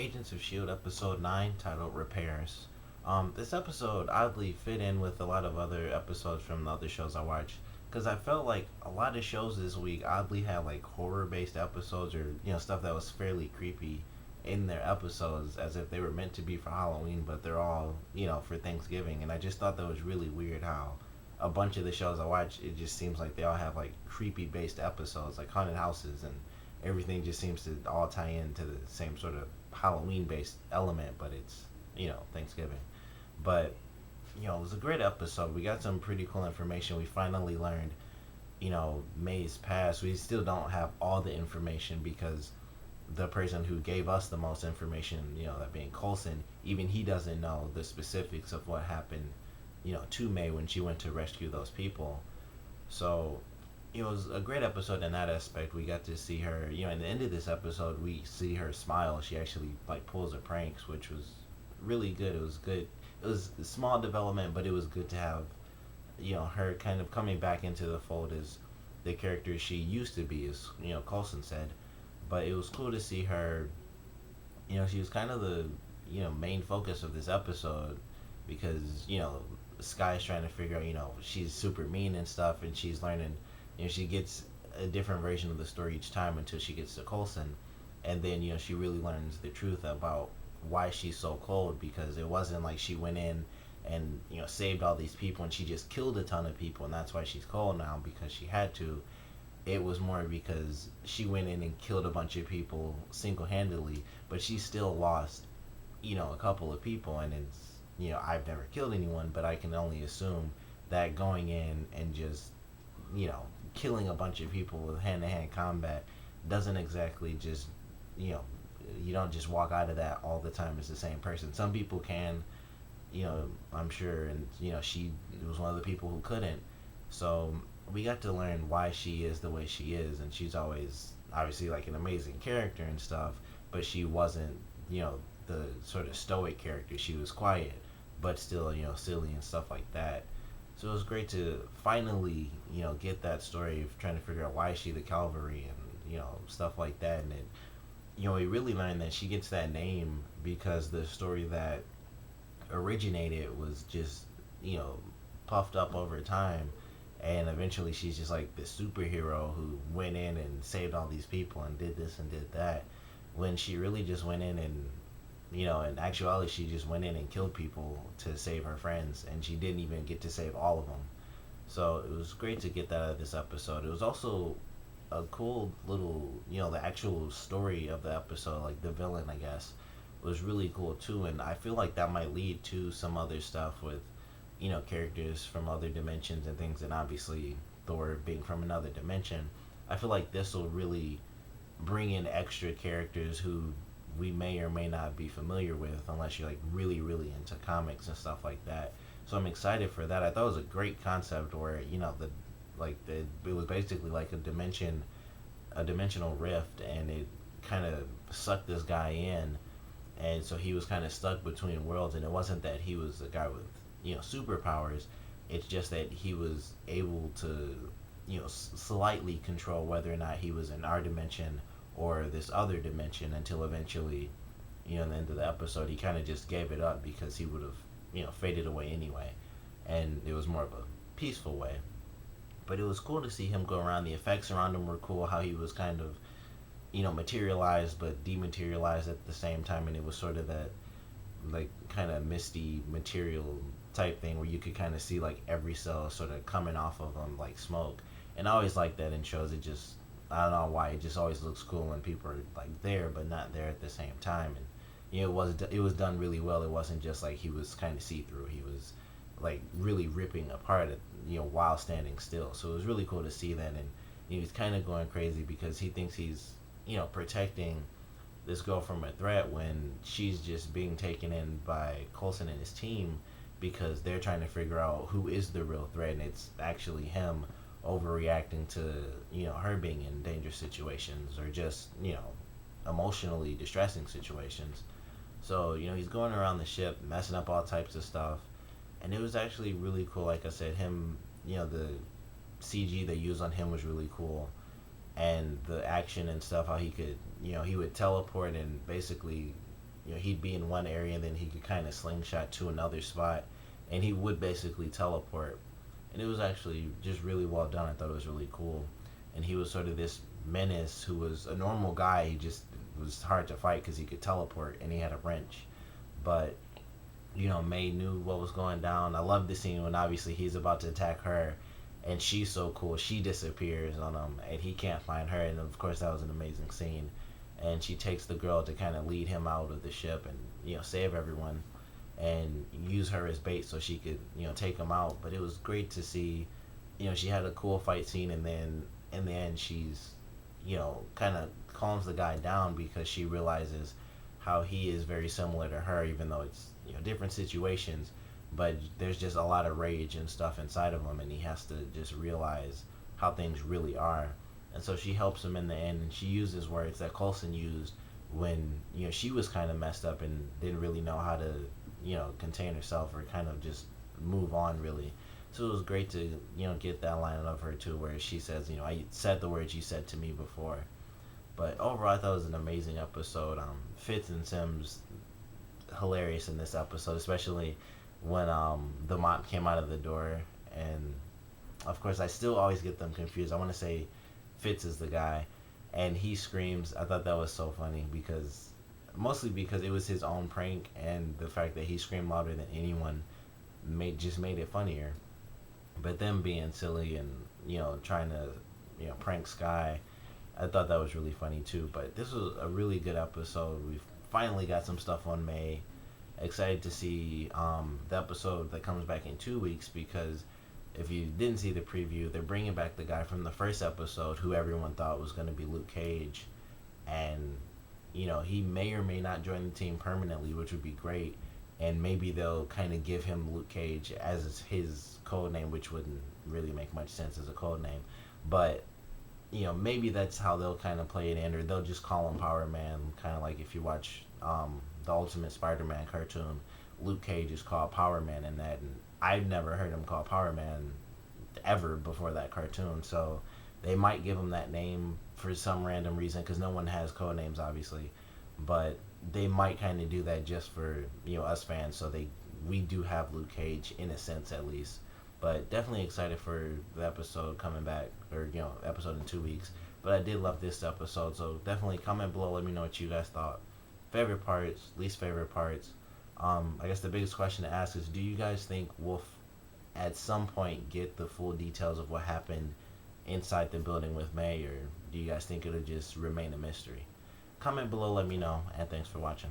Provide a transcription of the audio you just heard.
Agents of S.H.I.E.L.D. episode 9 titled Repairs. This episode oddly fit in with a lot of other episodes from the other shows I watch because I felt like a lot of shows this week oddly had like horror based episodes or stuff that was fairly creepy in their episodes as if they were meant to be for Halloween, but they're all for Thanksgiving. And I just thought that was really weird how a bunch of the shows I watch, it just seems like they all have like creepy based episodes, like haunted houses, and everything just seems to all tie into the same sort of Halloween based element, but it's Thanksgiving. But it was a great episode. We got some pretty cool information. We finally learned May's past. We still don't have all the information because the person who gave us the most information, that being Coulson, even he doesn't know the specifics of what happened, to May when she went to rescue those people. So it was a great episode in that aspect. We got to see her, in the end of this episode, we see her smile. She actually like pulls her pranks, which was really good. It was good. It was a small development, but it was good to have, her kind of coming back into the fold as the character she used to be, as Coulson said. But it was cool to see her. She was kind of the main focus of this episode because Sky's trying to figure out, she's super mean and stuff, and she's learning. She gets a different version of the story each time until she gets to Coulson, and then she really learns the truth about why she's so cold, because it wasn't like she went in and saved all these people and she just killed a ton of people and that's why she's cold now because she had to. It was more because she went in and killed a bunch of people single-handedly, but she still lost a couple of people. And it's I've never killed anyone, but I can only assume that going in and just you know killing a bunch of people with hand-to-hand combat doesn't exactly just you know you don't just walk out of that all the time as the same person. Some people can, I'm sure, and she was one of the people who couldn't. So we got to learn why she is the way she is, and she's always obviously like an amazing character and stuff, but she wasn't, the sort of stoic character. She was quiet, but still, silly and stuff like that. So it was great to finally, get that story of trying to figure out why is she the Calvary and stuff like that. And it, we really learned that she gets that name because the story that originated was just, you know, puffed up over time. And eventually she's just like this superhero who went in and saved all these people and did this and did that. When she really just went in and, in actuality, she just went in and killed people to save her friends. And she didn't even get to save all of them. So it was great to get that out of this episode. It was also a cool little, the actual story of the episode, like the villain, I guess, was really cool too. And I feel like that might lead to some other stuff with, characters from other dimensions and things. And obviously, Thor being from another dimension, I feel like this will really bring in extra characters who we may or may not be familiar with unless you're like really, really into comics and stuff like that. So I'm excited for that. I thought it was a great concept where, it was basically like a dimensional rift, and it kind of sucked this guy in, and so he was kind of stuck between worlds. And it wasn't that he was a guy with superpowers. It's just that he was able to slightly control whether or not he was in our dimension or this other dimension until eventually, in the end of the episode, he kind of just gave it up because he would have faded away anyway, and it was more of a peaceful way. But it was cool to see him go around. The effects around him were cool. How he was kind of materialized but dematerialized at the same time, and it was sort of that like kind of misty material type thing where you could kind of see like every cell sort of coming off of him like smoke. And I always like that in shows. It just, I don't know why, it just always looks cool when people are like there but not there at the same time. And it was done really well. It wasn't just like he was kind of see through. He was like really ripping apart it, while standing still. So it was really cool to see that. And he's kind of going crazy because he thinks he's protecting this girl from a threat when she's just being taken in by Coulson and his team because they're trying to figure out who is the real threat, and it's actually him overreacting to her being in dangerous situations or just emotionally distressing situations. So he's going around the ship messing up all types of stuff, and it was actually really cool. Like I said, him, the CG they used on him was really cool, and the action and stuff. How he could, he would teleport and basically he'd be in one area and then he could kind of slingshot to another spot, and he would basically teleport. And it was actually just really well done. I thought it was really cool. And he was sort of this menace who was a normal guy. He just was hard to fight because he could teleport and he had a wrench. But May knew what was going down. I love the scene when obviously he's about to attack her, and she's so cool. She disappears on him, and he can't find her. And of course, that was an amazing scene. And she takes the girl to kind of lead him out of the ship and save everyone, and use her as bait so she could take him out. But it was great to see. She had a cool fight scene, and then in the end, she's kind of calms the guy down because she realizes how he is very similar to her, even though it's different situations. But there's just a lot of rage and stuff inside of him, and he has to just realize how things really are. And so she helps him in the end, and she uses words that Coulson used when she was kind of messed up and didn't really know how to contain herself or kind of just move on really. So it was great to get that line of her too, where she says, I said the words you said to me before. But overall, I thought it was an amazing episode. Fitz and Sims hilarious in this episode, especially when the mop came out of the door, and of course I still always get them confused. I want to say Fitz is the guy, and he screams. I thought that was so funny because mostly because it was his own prank, and the fact that he screamed louder than anyone made it funnier. But them being silly and trying to prank Sky, I thought that was really funny too. But this was a really good episode. We finally got some stuff on May. Excited to see the episode that comes back in 2 weeks, because if you didn't see the preview, they're bringing back the guy from the first episode who everyone thought was going to be Luke Cage, and he may or may not join the team permanently, which would be great. And maybe they'll kind of give him Luke Cage as his code name, which wouldn't really make much sense as a code name. But maybe that's how they'll kind of play it in, or they'll just call him Power Man, kind of like if you watch the Ultimate Spider-Man cartoon, Luke Cage is called Power Man in that, and I've never heard him called Power Man ever before that cartoon. So they might give him that name for some random reason, because no one has code names obviously, but they might kind of do that just for us fans, so we do have Luke Cage in a sense at least. But definitely excited for the episode coming back, or episode in 2 weeks. But I did love this episode, so definitely comment below, let me know what you guys thought. Favorite parts, least favorite parts. I guess the biggest question to ask is, do you guys think we'll at some point get the full details of what happened inside the building with May, or do you guys think it'll just remain a mystery? Comment below, let me know, and thanks for watching.